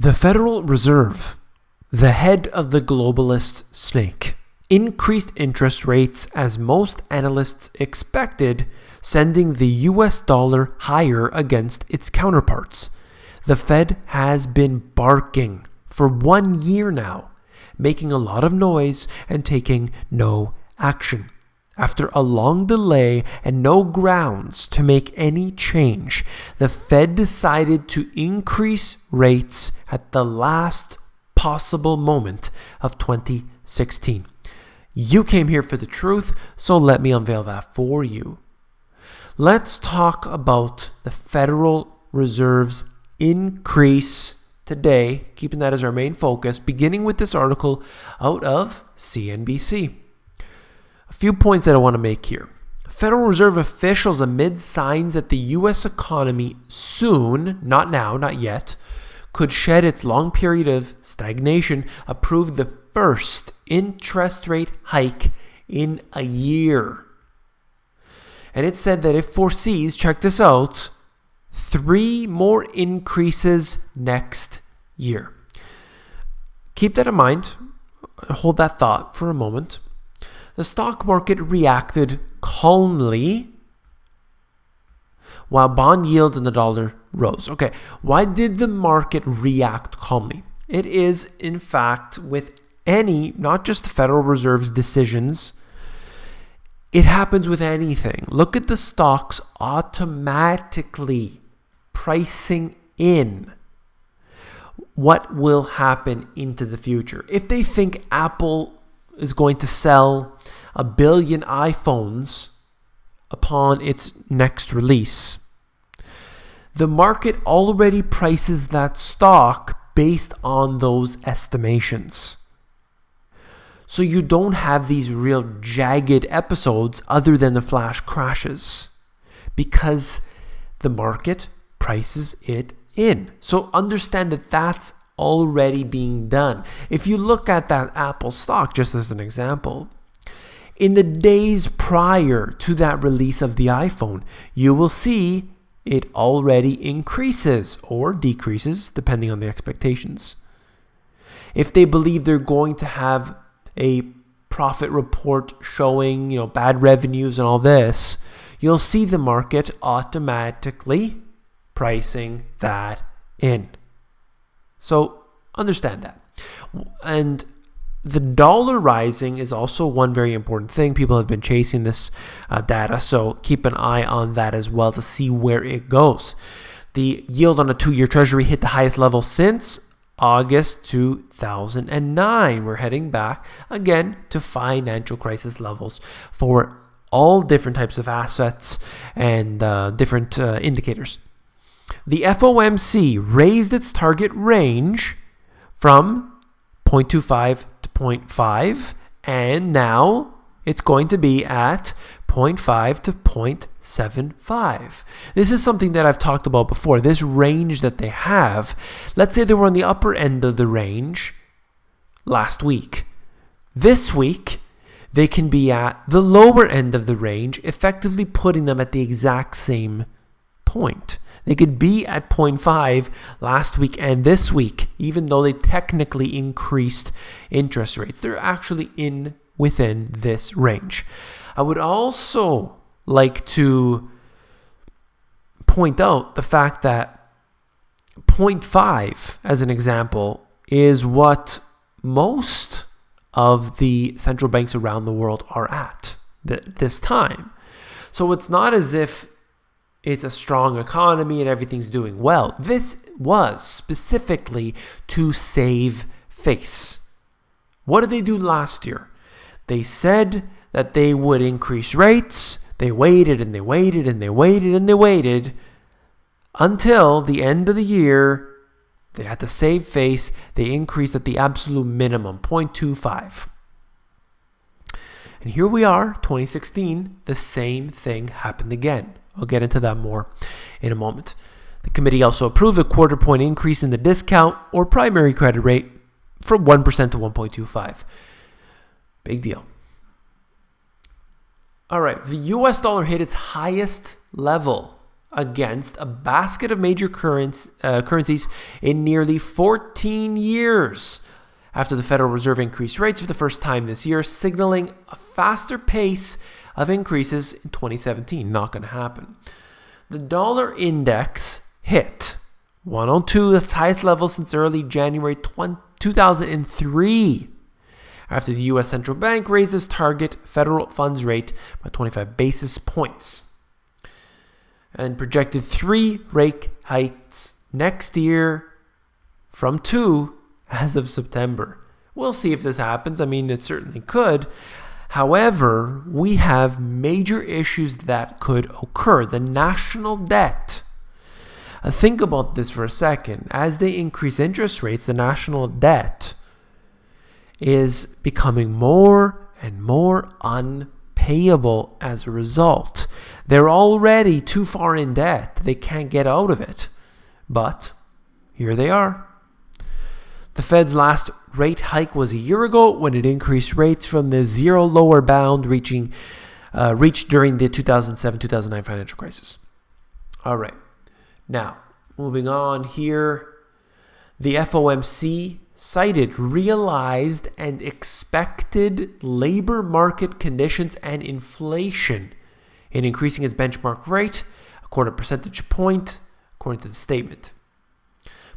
The Federal Reserve, the head of the globalist snake, increased interest rates as most analysts expected, sending the US dollar higher against its counterparts. The Fed has been barking for 1 year now, making a lot of noise and taking no action. After a long delay and no grounds to make any change, the Fed decided to increase rates at the last possible moment of 2016. You came here for the truth, so let me unveil that for you. Let's talk about the Federal Reserve's increase today, keeping that as our main focus, beginning with this article out of CNBC. A few points that I want to make here. Federal Reserve officials, amid signs that the U.S. economy soon, not now, not yet, could shed its long period of stagnation, approved the first interest rate hike in a year. And it said that it foresees, check this out, 3 more increases next year. Keep that in mind. Hold that thought for a moment. The stock market reacted calmly while bond yields and the dollar rose. Okay, why did the market react calmly? It is, in fact, with any, not just the Federal Reserve's decisions, it happens with anything. Look at the stocks automatically pricing in what will happen into the future. If they think Apple is going to sell 1 billion iPhones upon its next release, the market already prices that stock based on those estimations. So you don't have these real jagged episodes other than the flash crashes because the market prices it in. So understand that that's already being done. If you look at that Apple stock, just as an example, in the days prior to that release of the iPhone, you will see it already increases or decreases depending on the expectations. If they believe they're going to have a profit report showing, bad revenues and all this, you'll see the market automatically pricing that in. So understand that. And the dollar rising is also one very important thing. People have been chasing this data, so keep an eye on that as well to see where it goes. The yield on a 2-year treasury hit the highest level since August 2009. We're heading back again to financial crisis levels for all different types of assets and different indicators. The FOMC raised its target range from 0.25 to 0.5, and now it's going to be at 0.5 to 0.75. This is something that I've talked about before. This range that they have, let's say they were on the upper end of the range last week. This week, they can be at the lower end of the range, effectively putting them at the exact same point. They could be at 0.5 last week and this week, even though they technically increased interest rates. They're actually within this range. I would also like to point out the fact that 0.5, as an example, is what most of the central banks around the world are at this time. So it's not as if it's a strong economy and everything's doing well. This was specifically to save face. What did they do last year? They said that they would increase rates. They waited and they waited and they waited and they waited until the end of the year. They had to save face. They increased at the absolute minimum, 0.25. And here we are, 2016, the same thing happened again. I'll get into that more in a moment. The committee also approved a 0.25 point increase in the discount or primary credit rate from 1% to 1.25. Big deal. All right, the US dollar hit its highest level against a basket of major currencies in nearly 14 years after the Federal Reserve increased rates for the first time this year, signaling a faster pace of increases in 2017. Not going to happen. The dollar index hit 102, the highest level since early January 2003, after the U.S. Central Bank raised its target federal funds rate by 25 basis points and projected 3 rate hikes next year from 2 as of September. We'll see if this happens. I mean, it certainly could. However, we have major issues that could occur. The national debt. Think about this for a second. As they increase interest rates, the national debt is becoming more and more unpayable as a result. They're already too far in debt. They can't get out of it. But here they are. The Fed's last rate hike was a year ago when it increased rates from the zero lower bound reached during the 2007-2009 financial crisis. All right. Now, moving on here, the FOMC cited realized and expected labor market conditions and inflation in increasing its benchmark rate a quarter percentage point, according to the statement.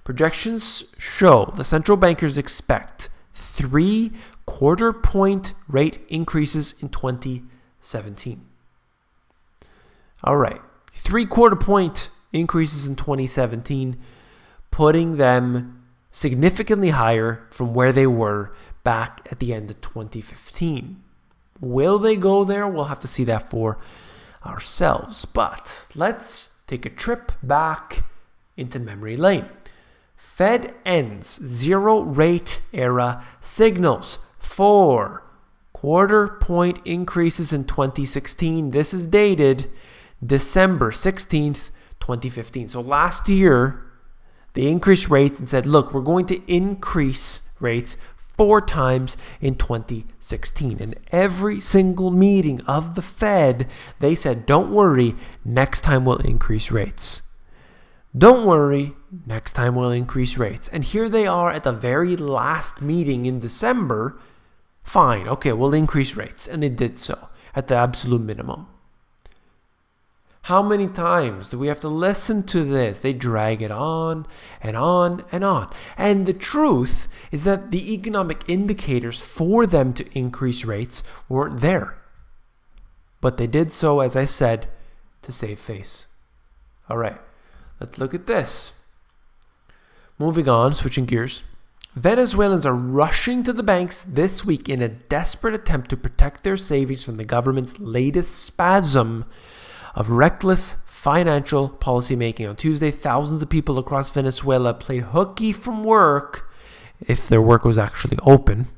Projections show the central bankers expect 3 quarter-point rate increases in 2017. All right, 3 quarter-point increases in 2017, putting them significantly higher from where they were back at the end of 2015. Will they go there? We'll have to see that for ourselves. But let's take a trip back into memory lane. Fed ends zero rate era signals 4 quarter-point increases in 2016. This is dated December 16th, 2015. So last year, they increased rates and said, look, we're going to increase rates 4 times in 2016. And every single meeting of the Fed, they said, don't worry, next time we'll increase rates. Don't worry, next time we'll increase rates. And here they are at the very last meeting in December. Fine, okay, we'll increase rates. And they did so at the absolute minimum. How many times do we have to listen to this? They drag it on and on and on. And the truth is that the economic indicators for them to increase rates weren't there. But they did so, as I said, to save face. All right, let's look at this. Moving on, switching gears. Venezuelans are rushing to the banks this week in a desperate attempt to protect their savings from the government's latest spasm of reckless financial policymaking. On Tuesday, thousands of people across Venezuela played hooky from work, if their work was actually open,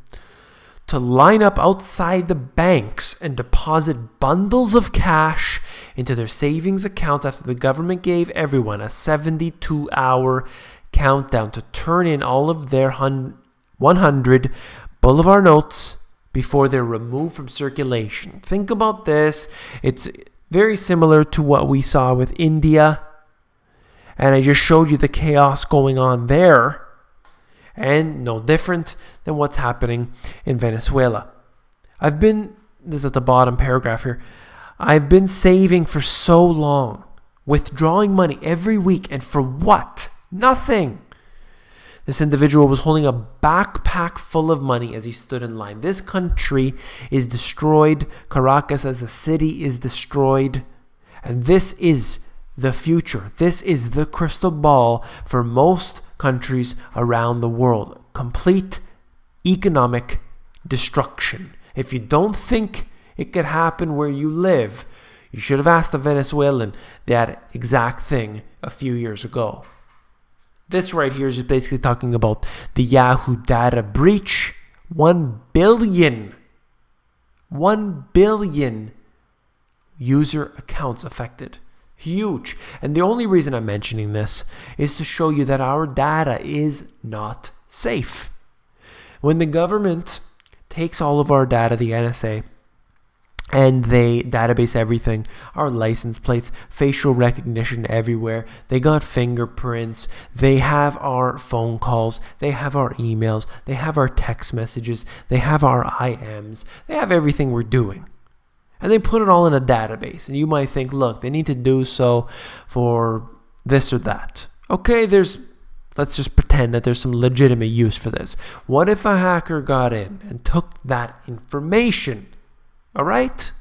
to line up outside the banks and deposit bundles of cash into their savings accounts after the government gave everyone a 72-hour countdown to turn in all of their 100 Bolivar notes before they're removed from circulation. Think about this. It's very similar to what we saw with India. And I just showed you the chaos going on there. And no different than what's happening in Venezuela. This is at the bottom paragraph here. I've been saving for so long, withdrawing money every week, and for what? Nothing. This individual was holding a backpack full of money as he stood in line. This country is destroyed. Caracas as a city is destroyed. And this is the future. This is the crystal ball for most countries around the world. Complete economic destruction. If you don't think it could happen where you live, you should have asked a Venezuelan that exact thing a few years ago. This right here is just basically talking about the Yahoo data breach. 1 billion user accounts affected. Huge. And the only reason I'm mentioning this is to show you that our data is not safe. When the government takes all of our data, the NSA, and they database everything, our license plates, facial recognition everywhere. They got fingerprints. They have our phone calls. They have our emails. They have our text messages. They have our IMs. They have everything we're doing. And they put it all in a database. And you might think, look, they need to do so for this or that. Okay, let's just pretend that there's some legitimate use for this. What if a hacker got in and took that information? All right?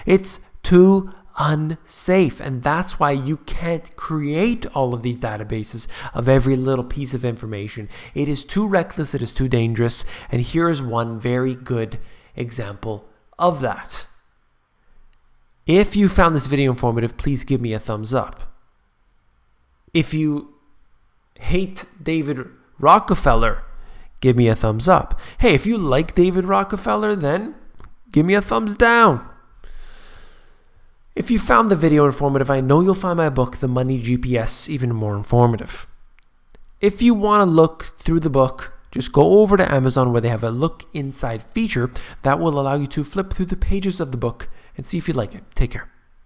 It's too unsafe. And that's why you can't create all of these databases of every little piece of information. It is too reckless. It is too dangerous. And here's one very good example of that. If you found this video informative, please give me a thumbs up. If you hate David Rockefeller, give me a thumbs up. Hey, if you like David Rockefeller, then give me a thumbs down. If you found the video informative, I know you'll find my book, The Money GPS, even more informative. If you want to look through the book, just go over to Amazon where they have a look inside feature that will allow you to flip through the pages of the book and see if you like it. Take care.